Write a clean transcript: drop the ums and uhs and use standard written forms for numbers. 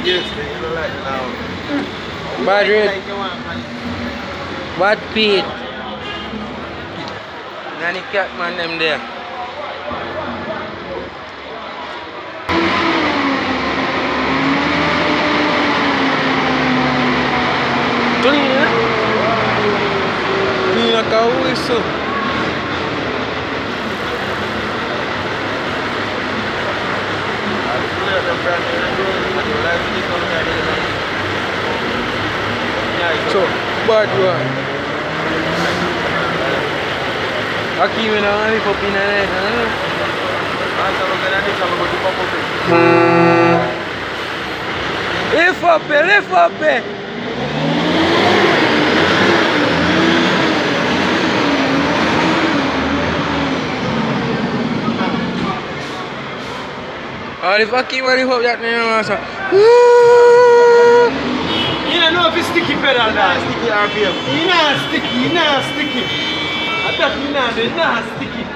Yes, they don't like now. Bad red. Like you want, man. Bad Pete. Nanny cat man them there. Clean, eh? Clean like a whistle. So, bad one. Aquí me la van a popina de le fape. Ahora if aquí me dijo ya tenemos eso. You don't know if it's sticky pedal now, sticky RPM. You know sticky, I thought you know, it's not sticky.